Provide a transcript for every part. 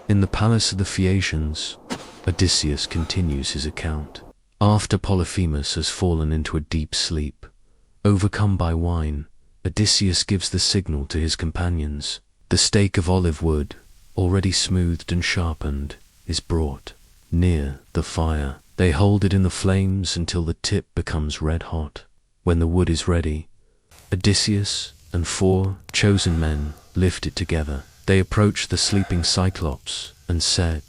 In the palace of the Phaeacians, Odysseus continues his account. After Polyphemus has fallen into a deep sleep, overcome by wine, Odysseus gives the signal to his companions. The stake of olive wood, already smoothed and sharpened, is brought near the fire. They hold it in the flames until the tip becomes red hot. When the wood is ready, Odysseus and 4 chosen men lift it together. They approach the sleeping Cyclops and said,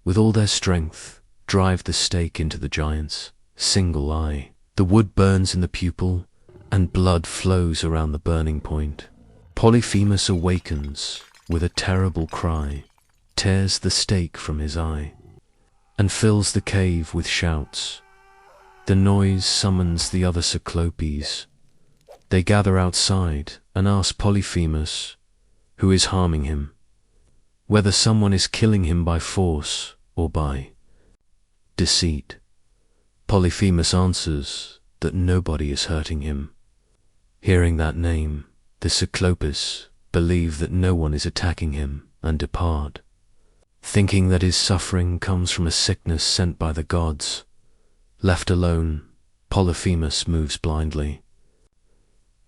with all their strength, drive the stake into the giant's single eye. The wood burns in the pupil, and blood flows around the burning point. Polyphemus awakens with a terrible cry, tears the stake from his eye, and fills the cave with shouts. The noise summons the other Cyclopes. They gather outside and ask Polyphemus, who is harming him, whether someone is killing him by force or by deceit. Polyphemus answers that nobody is hurting him. Hearing that name, the Cyclopes believe that no one is attacking him and depart, thinking that his suffering comes from a sickness sent by the gods. Left alone, Polyphemus moves blindly.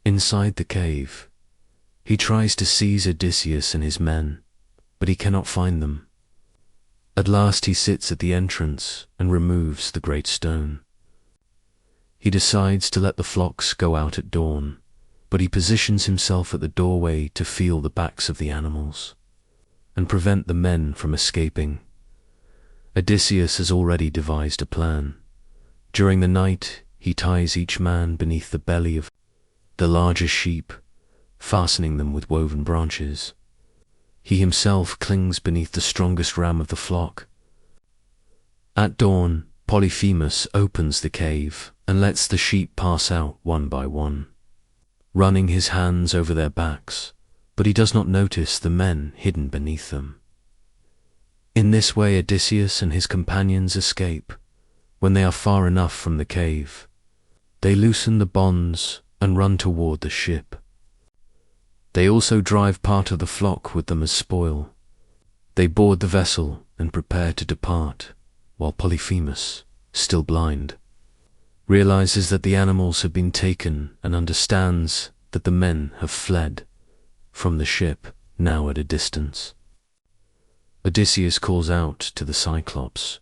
Inside the cave, he tries to seize Odysseus and his men, but he cannot find them. At last he sits at the entrance and removes the great stone. He decides to let the flocks go out at dawn, but he positions himself at the doorway to feel the backs of the animals and prevent the men from escaping. Odysseus has already devised a plan. During the night, he ties each man beneath the belly of the larger sheep, fastening them with woven branches. He himself clings beneath the strongest ram of the flock. At dawn, Polyphemus opens the cave and lets the sheep pass out one by one, running his hands over their backs, but he does not notice the men hidden beneath them. In this way, Odysseus and his companions escape. When they are far enough from the cave, they loosen the bonds and run toward the ship. They also drive part of the flock with them as spoil. They board the vessel and prepare to depart, while Polyphemus, still blind, realizes that the animals have been taken and understands that the men have fled from the ship, now at a distance. Odysseus calls out to the Cyclops.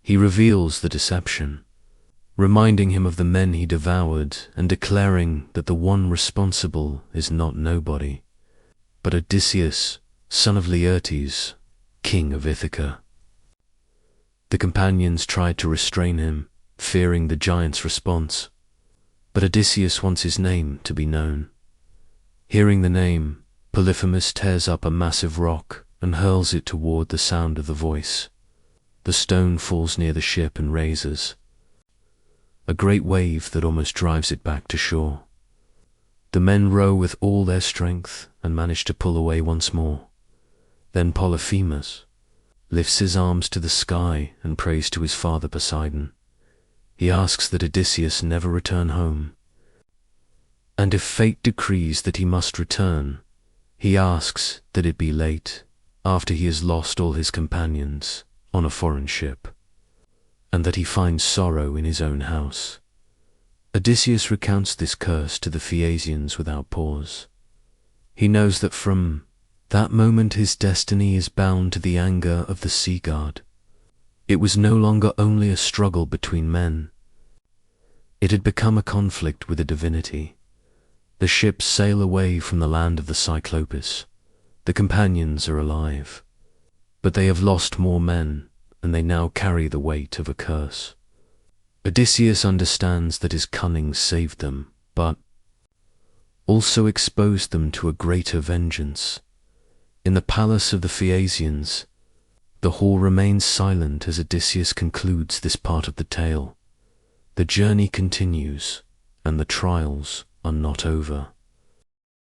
He reveals the deception, reminding him of the men he devoured and declaring that the one responsible is not nobody, but Odysseus, son of Laertes, king of Ithaca. The companions tried to restrain him, fearing the giant's response, but Odysseus wants his name to be known. Hearing the name, Polyphemus tears up a massive rock and hurls it toward the sound of the voice. The stone falls near the ship and raises a great wave that almost drives it back to shore. The men row with all their strength and manage to pull away once more. Then Polyphemus lifts his arms to the sky and prays to his father Poseidon. He asks that Odysseus never return home, and if fate decrees that he must return, he asks that it be late, after he has lost all his companions on a foreign ship, and that he finds sorrow in his own house. Odysseus recounts this curse to the Phaeacians without pause. He knows that from that moment his destiny is bound to the anger of the sea god. It was no longer only a struggle between men. It had become a conflict with a divinity. The ships sail away from the land of the Cyclopes. The companions are alive, but they have lost more men, and they now carry the weight of a curse. Odysseus understands that his cunning saved them, but also exposed them to a greater vengeance. In the palace of the Phaeacians, the hall remains silent as Odysseus concludes this part of the tale. The journey continues, and the trials are not over.